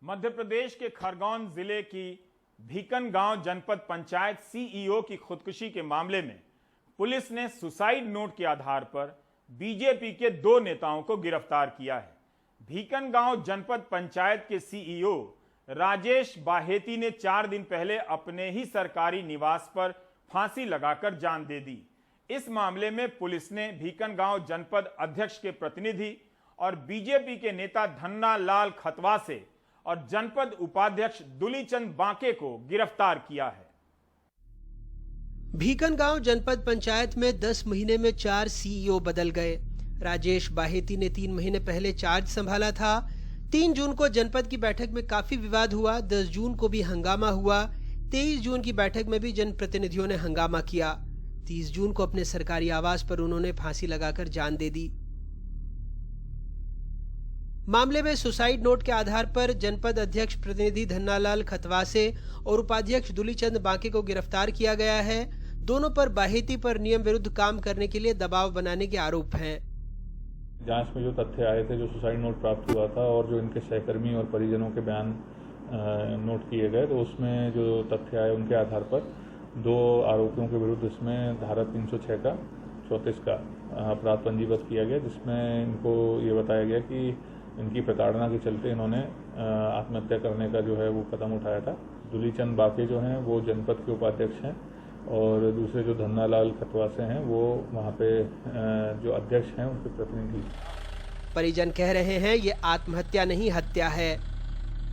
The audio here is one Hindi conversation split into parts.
मध्य प्रदेश के खरगोन जिले की भीकनगांव जनपद पंचायत सीईओ की खुदकुशी के मामले में पुलिस ने सुसाइड नोट के आधार पर बीजेपी के 2 नेताओं को गिरफ्तार किया है। भीकनगांव जनपद पंचायत के सीईओ राजेश बाहेती ने 4 दिन पहले अपने ही सरकारी निवास पर फांसी लगाकर जान दे दी। इस मामले में पुलिस ने भीकनगांव जनपद अध्यक्ष के प्रतिनिधि और बीजेपी के नेता धन्ना लाल खतवासे और जनपद उपाध्यक्ष दुलीचंद बांके को गिरफ्तार किया है। भीकनगांव जनपद पंचायत में 10 महीने में 4 सीईओ बदल गए। राजेश बाहेती ने 3 महीने पहले चार्ज संभाला था। 3 जून को जनपद की बैठक में काफी विवाद हुआ। 10 जून को भी हंगामा हुआ। 23 जून की बैठक में भी जनप्रतिनिधियों ने हंगामा किया। 30 जून को अपने सरकारी आवास पर उन्होंने फांसी लगाकर जान दे दी। मामले में सुसाइड नोट के आधार पर जनपद अध्यक्ष प्रतिनिधि धन्नालाल खतवासे और उपाध्यक्ष दुलीचंद बांके को गिरफ्तार किया गया है। दोनों पर बाहेती पर नियम विरुद्ध काम करने के लिए दबाव बनाने के आरोप हैं। जांच में जो तथ्य आए थे, जो सुसाइड नोट प्राप्त हुआ था और जो इनके सहकर्मी और परिजनों के बयान नोट किए गए, तो उसमें जो तथ्य आए उनके आधार पर 2 आरोपियों के विरुद्ध इसमें धारा 306 का 34 का अपराध पंजीबद्ध किया गया, जिसमें इनको ये बताया गया कि इनकी प्रताड़ना के चलते इन्होंने आत्महत्या करने का जो है वो कदम उठाया था। दुलीचंद बांके जो हैं वो जनपद के उपाध्यक्ष हैं और दूसरे जो धन्नालाल खतवासे हैं वो वहाँ पे जो अध्यक्ष हैं उनके प्रतिनिधि। परिजन कह रहे हैं ये आत्महत्या नहीं हत्या है।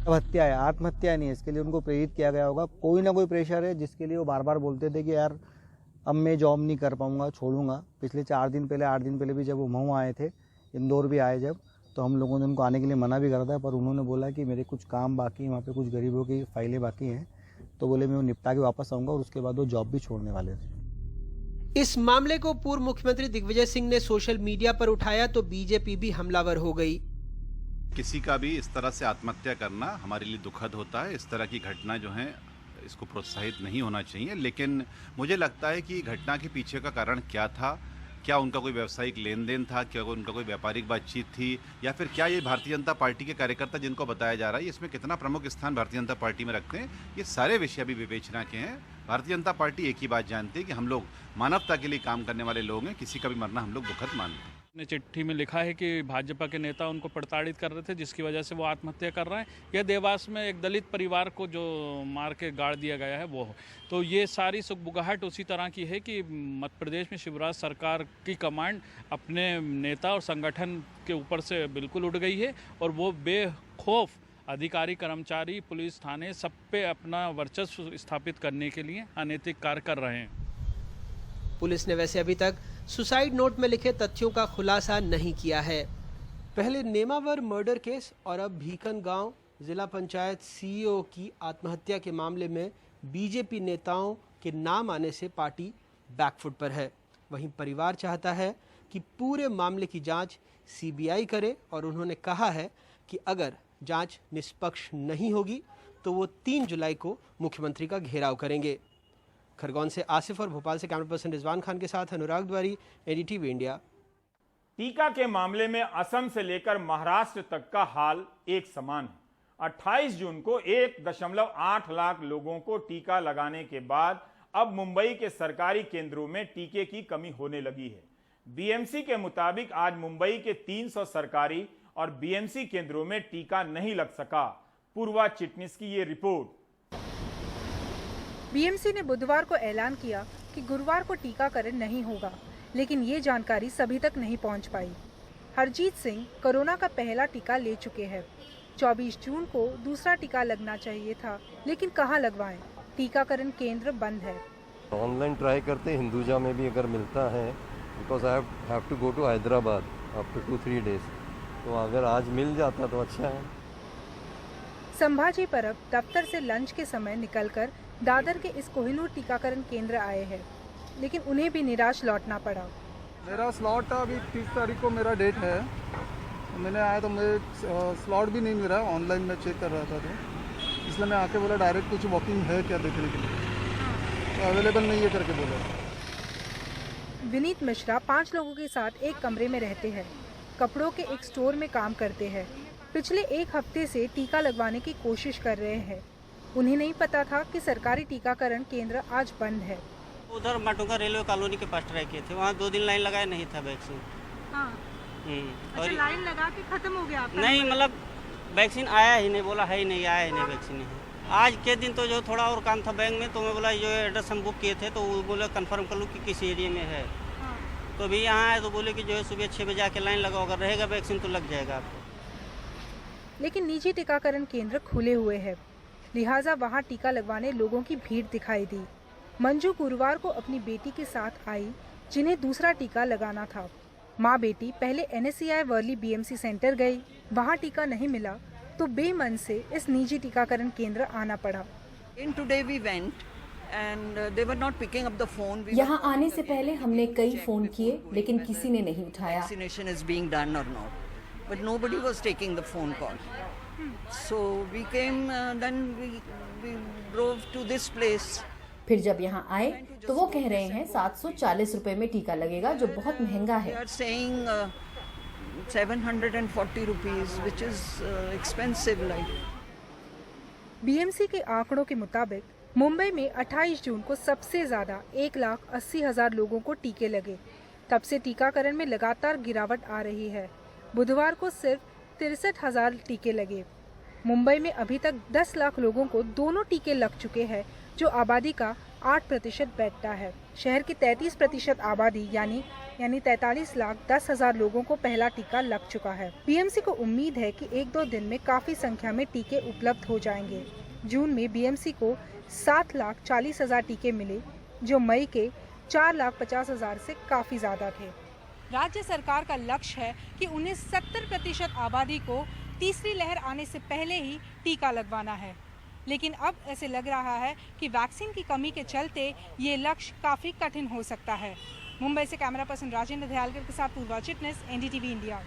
हत्या है, आत्महत्या नहीं है। इसके लिए उनको प्रेरित किया गया होगा। कोई ना कोई प्रेशर है जिसके लिए वो बार बार बोलते थे कि यार अब मैं जॉब नहीं कर पाऊंगा, छोड़ूंगा। पिछले 4 दिन पहले 8 दिन पहले भी जब वो मऊ आए थे, इंदौर भी आए जब, तो हम लोगों ने उनको आने के लिए मना भी करा था, पर उन्होंने बोला कि मेरे कुछ काम बाकी हैं, वहाँ पे कुछ गरीबों की फाइलें बाकी हैं, तो बोले मैं वो निपटा के वापस आऊँगा और उसके बाद वो जॉब भी छोड़ने वाले थे। इस मामले को पूर्व मुख्यमंत्री दिग्विजय सिंह ने सोशल मीडिया पर उठाया तो बीजेपी भी हमलावर हो गई। किसी का भी इस तरह से आत्महत्या करना हमारे लिए दुखद होता है। इस तरह की घटना जो है इसको प्रोत्साहित नहीं होना चाहिए, लेकिन मुझे लगता है कि घटना के पीछे का कारण क्या था, क्या उनका कोई व्यावसायिक लेन देन था, क्या उनका कोई व्यापारिक बातचीत थी, या फिर क्या ये भारतीय जनता पार्टी के कार्यकर्ता जिनको बताया जा रहा है इसमें कितना प्रमुख स्थान भारतीय जनता पार्टी में रखते हैं, ये सारे विषय अभी विवेचना के हैं। भारतीय जनता पार्टी एक ही बात जानती है कि हम लोग मानवता के लिए काम करने वाले लोग हैं, किसी का भी मरना हम लोग दुखद मानते हैं। ने चिट्ठी में लिखा है कि भाजपा के नेता उनको प्रताड़ित कर रहे थे, जिसकी वजह से वो आत्महत्या कर रहे हैं। यह देवास में एक दलित परिवार को जो मार के गाड़ दिया गया है वो। तो ये सारी सुगबुगाहट उसी तरह की है कि मध्य प्रदेश में शिवराज सरकार की कमांड अपने नेता और संगठन के ऊपर से बिल्कुल उड़ गई है और वो बेखौफ अधिकारी, कर्मचारी, पुलिस, थाने सब पे अपना वर्चस्व स्थापित करने के लिए अनैतिक कार्य कर रहे हैं। पुलिस ने वैसे अभी तक सुसाइड नोट में लिखे तथ्यों का खुलासा नहीं किया है। पहले नेमावर मर्डर केस और अब भीकनगांव जिला पंचायत सीईओ की आत्महत्या के मामले में बीजेपी नेताओं के नाम आने से पार्टी बैकफुट पर है। वहीं परिवार चाहता है कि पूरे मामले की जांच सीबीआई करे और उन्होंने कहा है कि अगर जांच निष्पक्ष नहीं होगी तो वो 3 जुलाई को मुख्यमंत्री का घेराव करेंगे। खरगोन से आसिफ और भोपाल से कैमरा पर्सन रिजवान खान के साथ अनुराग द्वारी, एनडीटीवी इंडिया। टीका के मामले में असम से लेकर महाराष्ट्र तक का हाल एक समान है। 28 जून को 1.8 लाख लोगों को टीका लगाने के बाद अब मुंबई के सरकारी केंद्रों में टीके की कमी होने लगी है। बीएमसी के मुताबिक आज मुंबई के 300 सरकारी और बीएमसी केंद्रों में टीका नहीं लग सका। पूर्वा चिटनिस की ये रिपोर्ट। बीएमसी ने बुधवार को ऐलान किया कि गुरुवार को टीकाकरण नहीं होगा, लेकिन ये जानकारी सभी तक नहीं पहुंच पाई। हरजीत सिंह कोरोना का पहला टीका ले चुके हैं। 24 जून को दूसरा टीका लगना चाहिए था, लेकिन कहां लगवाएं? टीकाकरण केंद्र बंद है। ऑनलाइन ट्राई करते, हिंदुजा में भी अगर मिलता है, because I have to go to Hyderabad after 2-3 days, तो अगर आज मिल जाता तो अच्छा है। संभाजी परब दफ्तर से लंच के समय निकलकर दादर के इस कोहिनूर टीकाकरण केंद्र आए हैं, लेकिन उन्हें भी निराश लौटना पड़ा। मेरा स्लॉट अभी 30 तारीख को मेरा डेट है। मैंने आया तो मुझे स्लॉट भी नहीं मिल रहा। ऑनलाइन मैं चेक कर रहा था, तो इसलिए मैं आके बोला डायरेक्ट कुछ वॉकिंग है क्या देखने के लिए, तो अवेलेबल नहीं है करके बोला। विनीत मिश्रा 5 लोगों के साथ एक कमरे में रहते हैं। कपड़ों के एक स्टोर में काम करते हैं। पिछले एक हफ्ते से टीका लगवाने की कोशिश कर रहे हैं। उन्हें नहीं पता था कि सरकारी टीकाकरण केंद्र आज बंद है। उधर माटुंगा रेलवे कॉलोनी के पास ट्राई किए थे, वहाँ 2 दिन लाइन लगाया नहीं था वैक्सीन। हाँ। और लाइन लगा के खत्म हो गया आपका? नहीं, मतलब वैक्सीन आया ही नहीं, बोला है ही नहीं, आया ही नहीं वैक्सीन। आज के दिन तो जो थोड़ा और काम था बैंक में, तो मैं बोला जो एड्रेस हम बुक किए थे तो वो बोले कंफर्म कर लूँ कि किस एरिया में है। तो अभी यहाँ आए तो बोले कि जो है सुबह 6 बजे आके लाइन लगाओ, अगर रहेगा वैक्सीन तो लग जाएगा आपको। लेकिन निजी टीकाकरण केंद्र खुले हुए हैं, लिहाजा वहां टीका लगवाने लोगों की भीड़ दिखाई दी। मंजू गुरुवार को अपनी बेटी के साथ आई, जिन्हें दूसरा टीका लगाना था। माँ बेटी पहले NSCI वर्ली BMC सेंटर गई, वहाँ टीका नहीं मिला तो बेमन से इस निजी टीकाकरण केंद्र आना पड़ा। यहाँ आने से पहले हमने कई फोन किए, लेकिन किसी ने नहीं उठाया। फिर जब यहाँ आए तो वो कह रहे हैं 740 रुपए में टीका लगेगा, जो बहुत महंगा है। 740 rupees, which is expensive. BMC के आंकड़ों के मुताबिक मुंबई में 28 जून को सबसे ज्यादा 1,80,000 लोगों को टीके लगे। तब से टीकाकरण में लगातार गिरावट आ रही है। बुधवार को सिर्फ 63,000 टीके लगे। मुंबई में अभी तक 10 लाख लोगों को दोनों टीके लग चुके हैं, जो आबादी का 8% बैठता है। शहर की 33% आबादी यानी 43,10,000 लोगों को पहला टीका लग चुका है। BMC को उम्मीद है कि 1-2 दिन में काफी संख्या में टीके उपलब्ध हो जाएंगे। जून में BMC को 7,40,000 टीके मिले, जो मई के 4,50,000 से काफी ज्यादा थे। राज्य सरकार का लक्ष्य है कि उन्हें 70% आबादी को तीसरी लहर आने से पहले ही टीका लगवाना है, लेकिन अब ऐसे लग रहा है कि वैक्सीन की कमी के चलते ये लक्ष्य काफी कठिन हो सकता है। मुंबई से कैमरा पर्सन राजेंद्र दयालकर के साथ पूर्वा चिटनेस, NDTV इंडिया।